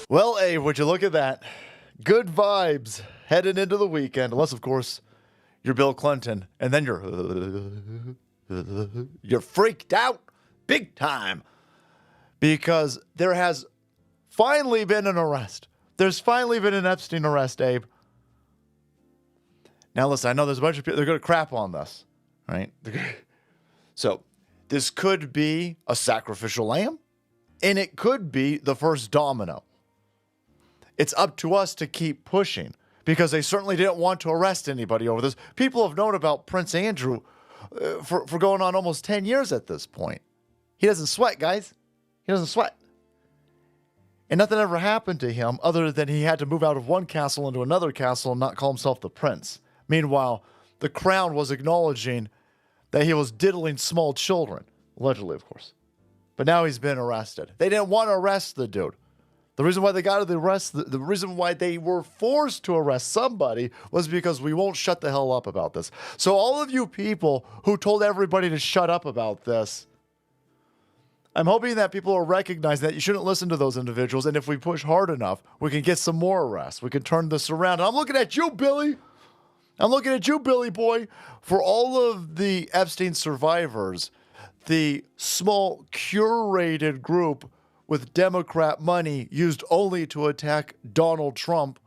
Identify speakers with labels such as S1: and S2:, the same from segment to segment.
S1: Well, Abe, would you look at that? Good vibes heading into the weekend, unless, of course, you're Bill Clinton, and then you're freaked out big time because there has finally been an arrest. There's finally been an Epstein arrest, Abe. Now, listen, I know there's a bunch of people, they're going to crap on this, right? So, this could be a sacrificial lamb, and it could be the first domino. It's up to us to keep pushing because they certainly didn't want to arrest anybody over this. People have known about Prince Andrew for going on almost 10 years at this point. He doesn't sweat, guys. He doesn't sweat. And nothing ever happened to him other than he had to move out of one castle into another castle and not call himself the prince. Meanwhile, the crown was acknowledging that he was diddling small children. Allegedly, of course. But now he's been arrested. They didn't want to arrest the dude. The reason why they got the arrest, the reason why they were forced to arrest somebody was because we won't shut the hell up about this. So all of you people who told everybody to shut up about this, I'm hoping that people are recognizing that you shouldn't listen to those individuals. And if we push hard enough, we can get some more arrests. We can turn this around. And I'm looking at you, Billy. I'm looking at you, Billy boy. For all of the Epstein survivors, the small curated group with Democrat money used only to attack Donald Trump.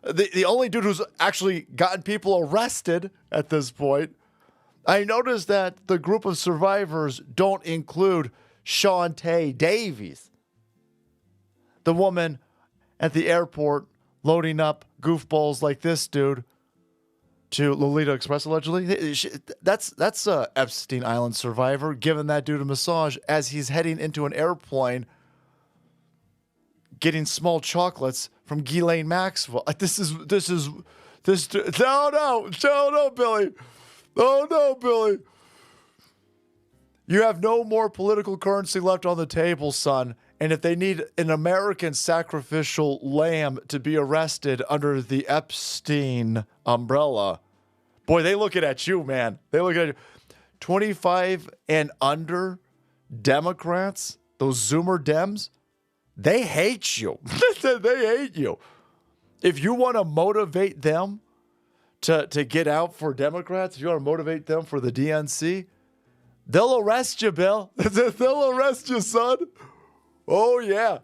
S1: The only dude who's actually gotten people arrested at this point. I noticed that the group of survivors don't include Shantae Davies, the woman at the airport loading up goofballs like this dude to Lolita Express, allegedly. That's a Epstein Island survivor giving that dude a massage as he's heading into an airplane getting small chocolates from Ghislaine Maxwell. No, Billy. Oh, no, Billy. You have no more political currency left on the table, son. And if they need an American sacrificial lamb to be arrested under the Epstein umbrella, boy, they looking at you, man. They look at you. 25 and under Democrats, those Zoomer Dems, they hate you. They hate you. If you want to motivate them to get out for Democrats, if you want to motivate them for the DNC, they'll arrest you, Bill. They'll arrest you, son. Oh, yeah.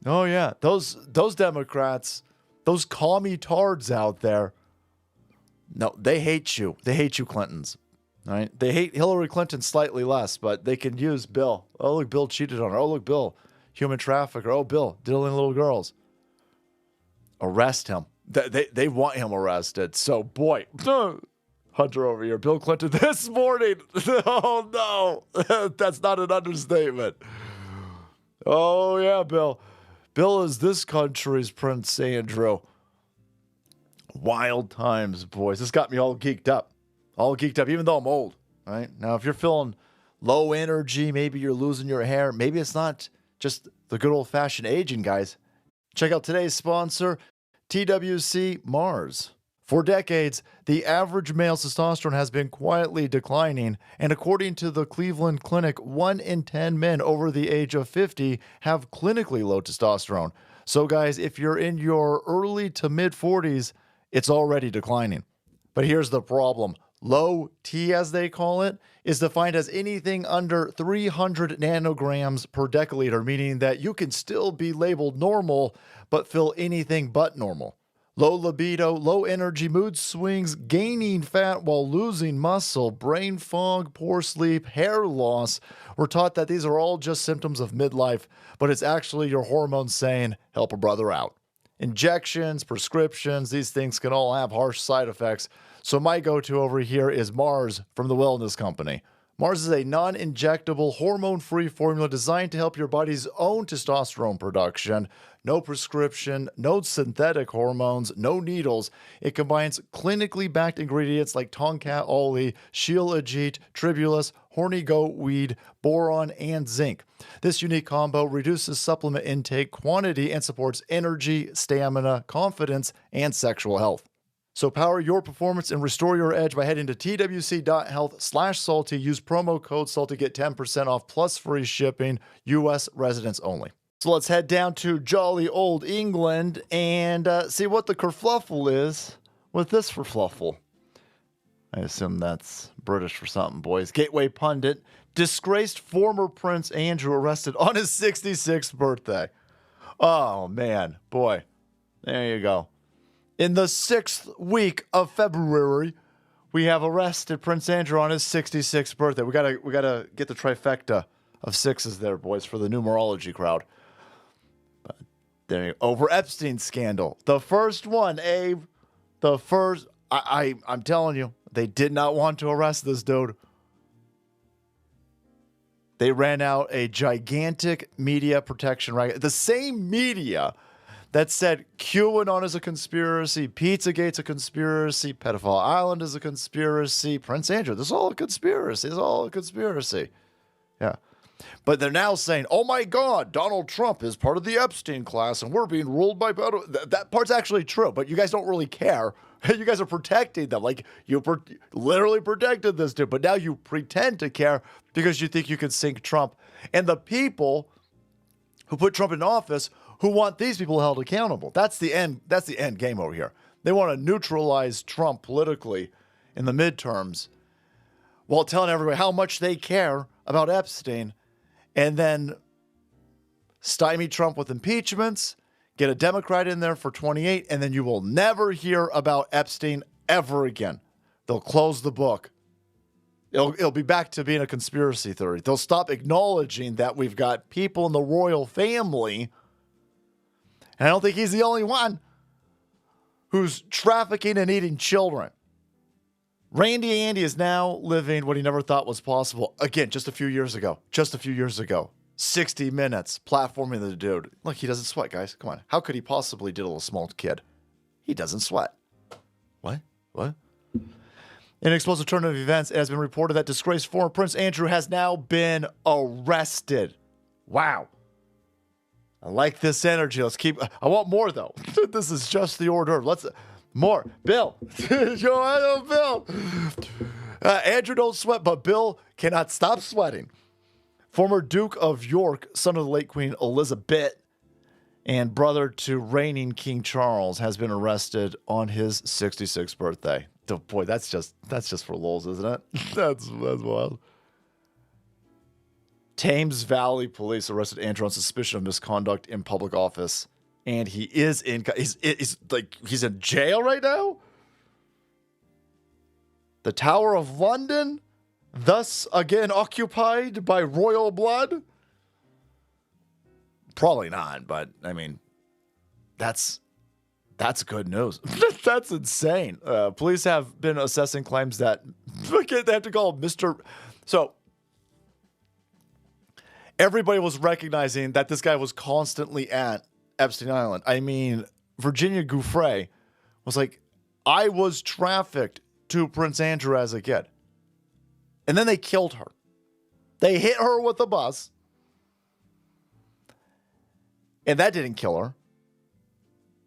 S1: Oh, yeah. Those Democrats, those commie tards out there, no, they hate you. They hate you, Clintons. All right? They hate Hillary Clinton slightly less, but they can use Bill. Oh, look, Bill cheated on her. Oh, look, Bill, human trafficker. Oh, Bill, diddling little girls. Arrest him. They want him arrested. So, boy, Hunter over here, Bill Clinton this morning. Oh, no. That's not an understatement. Oh, yeah, Bill. Bill is this country's Prince Andrew. Wild times, boys. This got me all geeked up. All geeked up, even though I'm old. Right? Now, if you're feeling low energy, maybe you're losing your hair, maybe it's not just the good old-fashioned aging, guys. Check out today's sponsor, TWC Mars. For decades, the average male testosterone has been quietly declining, and according to the Cleveland Clinic, 1 in 10 men over the age of 50 have clinically low testosterone. So guys, if you're in your early to mid-40s, it's already declining. But here's the problem. Low T, as they call it, is defined as anything under 300 nanograms per deciliter, meaning that you can still be labeled normal, but feel anything but normal. Low libido, low energy, mood swings, gaining fat while losing muscle, brain fog, poor sleep, hair loss. We're taught that these are all just symptoms of midlife, but it's actually your hormones saying, help a brother out. Injections, prescriptions, these things can all have harsh side effects. So my go-to over here is Mars from the Wellness Company. Mars is a non-injectable, hormone-free formula designed to help your body's own testosterone production. No prescription, no synthetic hormones, no needles. It combines clinically backed ingredients like Tonkat Oli, Shilajit, Tribulus, horny goat weed, boron, and zinc. This unique combo reduces supplement intake quantity and supports energy, stamina, confidence, and sexual health. So power your performance and restore your edge by heading to twc.health/salty. Use promo code SALTY to get 10% off plus free shipping, U.S. residents only. So let's head down to jolly old England and see what the kerfluffle is with this kerfluffle. I assume that's British for something, boys. Gateway pundit, disgraced former Prince Andrew arrested on his 66th birthday. Oh, man. Boy. There you go. In the 6th week of February, we have arrested Prince Andrew on his 66th birthday. We gotta get the trifecta of sixes there, boys, for the numerology crowd. But there you go. Over Epstein scandal. The first one, Abe. The first. I'm telling you, they did not want to arrest this dude. They ran out a gigantic media protection right. The same media that said QAnon is a conspiracy, Pizzagate's a conspiracy, Pedophile Island is a conspiracy, Prince Andrew, this is all a conspiracy. This is all a conspiracy. Yeah. But they're now saying, oh my God, Donald Trump is part of the Epstein class and we're being ruled by that part's actually true, but you guys don't really care. You guys are protecting them. Like, you literally protected this dude, but now you pretend to care because you think you can sink Trump. And the people who put Trump in office who want these people held accountable. That's the end game over here. They want to neutralize Trump politically in the midterms while telling everybody how much they care about Epstein, and then stymie Trump with impeachments, get a Democrat in there for 28, and then you will never hear about Epstein ever again. They'll close the book. It'll be back to being a conspiracy theory. They'll stop acknowledging that we've got people in the royal family. And I don't think he's the only one who's trafficking and eating children. Randy Andy is now living what he never thought was possible. Again, just a few years ago. 60 Minutes, platforming the dude. Look, he doesn't sweat, guys. Come on. How could he possibly diddle a small kid? He doesn't sweat. What? In an explosive turn of events, it has been reported that disgraced former Prince Andrew has now been arrested. Wow. I like this energy. Let's keep. I want more, though. This is just the hors d'oeuvre. More. Bill. Bill. Andrew don't sweat, but Bill cannot stop sweating. Former Duke of York, son of the late Queen Elizabeth, and brother to reigning King Charles, has been arrested on his 66th birthday. Oh, boy, that's just for lulz, isn't it? That's wild. Thames Valley police arrested Andrew on suspicion of misconduct in public office, and he's in jail right now. The Tower of London, thus again occupied by royal blood. Probably not, but I mean, that's good news. That's insane. Police have been assessing claims that they have to call Mr. So everybody was recognizing that this guy was constantly at Epstein Island. I mean, Virginia Giuffre was like, I was trafficked to Prince Andrew as a kid. And then they killed her. They hit her with a bus. And that didn't kill her.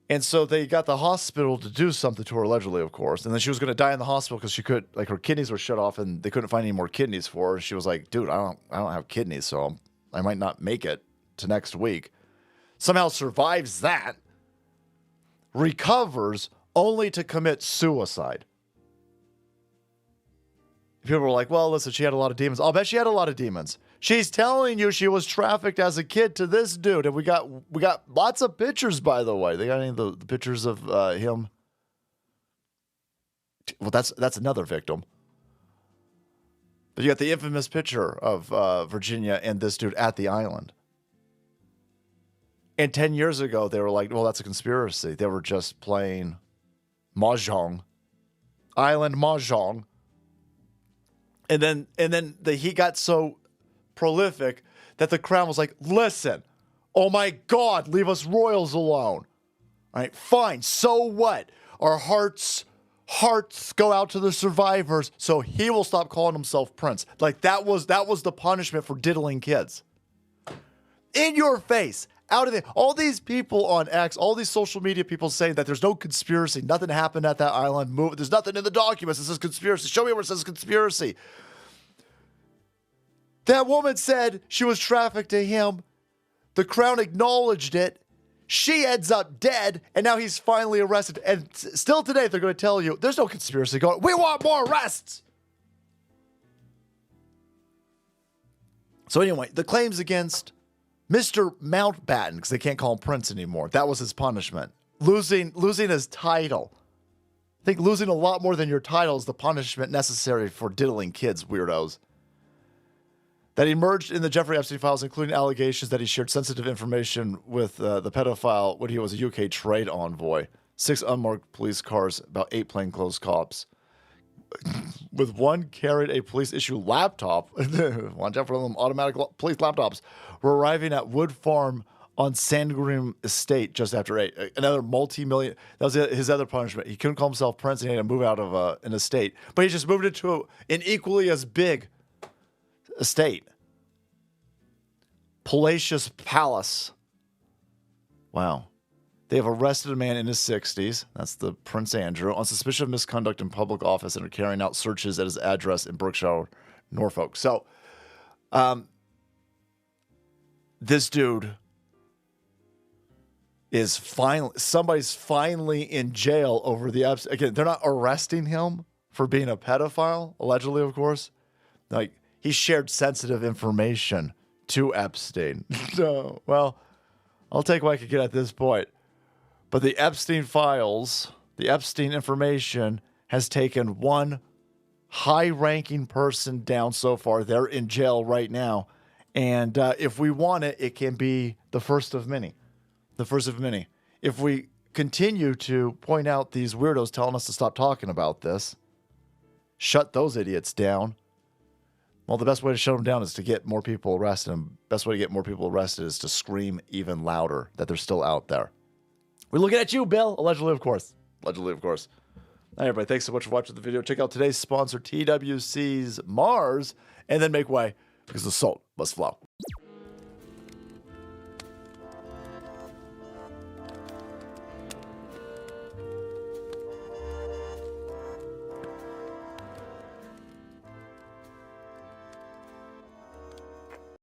S1: And so they got the hospital to do something to her, allegedly, of course. And then she was going to die in the hospital because she could, like, her kidneys were shut off and they couldn't find any more kidneys for her. And she was like, dude, I don't have kidneys, so I might not make it to next week. Somehow survives that, recovers only to commit suicide. People were like, well, listen, she had a lot of demons. I'll bet she had a lot of demons. She's telling you she was trafficked as a kid to this dude. And we got lots of pictures, by the way. They got any of the pictures of him? Well, that's another victim. But you got the infamous picture of Virginia and this dude at the island. And 10 years ago, they were like, well, that's a conspiracy. They were just playing mahjong. Island mahjong. And then he got so prolific that the crown was like, listen, oh my God, leave us royals alone. All right, fine. So what? Our hearts go out to the survivors, so he will stop calling himself prince. Like that was the punishment for diddling kids. In your face. Out of it. All these people on X, all these social media people saying that there's no conspiracy, nothing happened at that island. There's nothing in the documents that says conspiracy. Show me where it says conspiracy. That woman said she was trafficked to him. The Crown acknowledged it. She ends up dead, and now he's finally arrested. And still today, they're going to tell you, there's no conspiracy going. We want more arrests! So anyway, the claims against Mr. Mountbatten, because they can't call him Prince anymore. That was his punishment. Losing his title. I think losing a lot more than your title is the punishment necessary for diddling kids, weirdos. That emerged in the Jeffrey Epstein files, including allegations that he shared sensitive information with the pedophile when he was a UK trade envoy. 6 unmarked police cars, about 8 plainclothes cops. With one carried a police-issue laptop. Watch out for them automatic police laptops. Were arriving at Wood Farm on Sandgrim Estate just after 8. Another multi-million. That was his other punishment. He couldn't call himself Prince, and he had to move out of an estate. But he just moved into an equally as big estate. Palatial Palace. Wow. They have arrested a man in his 60s, that's the Prince Andrew, on suspicion of misconduct in public office and are carrying out searches at his address in Berkshire, Norfolk. So, this dude is somebody's finally in jail over the Epstein. Again, they're not arresting him for being a pedophile, allegedly, of course. Like, he shared sensitive information to Epstein. So, well, I'll take what I could get at this point. But the Epstein files, the Epstein information has taken one high-ranking person down so far. They're in jail right now. And if we want it, it can be the first of many. The first of many. If we continue to point out these weirdos telling us to stop talking about this, shut those idiots down, well, the best way to shut them down is to get more people arrested. And the best way to get more people arrested is to scream even louder that they're still out there. We're looking at you, Bill. Allegedly, of course. Allegedly, of course. All right, everybody, thanks so much for watching the video. Check out today's sponsor, TWC's Mars, and then make way, because the salt must flow.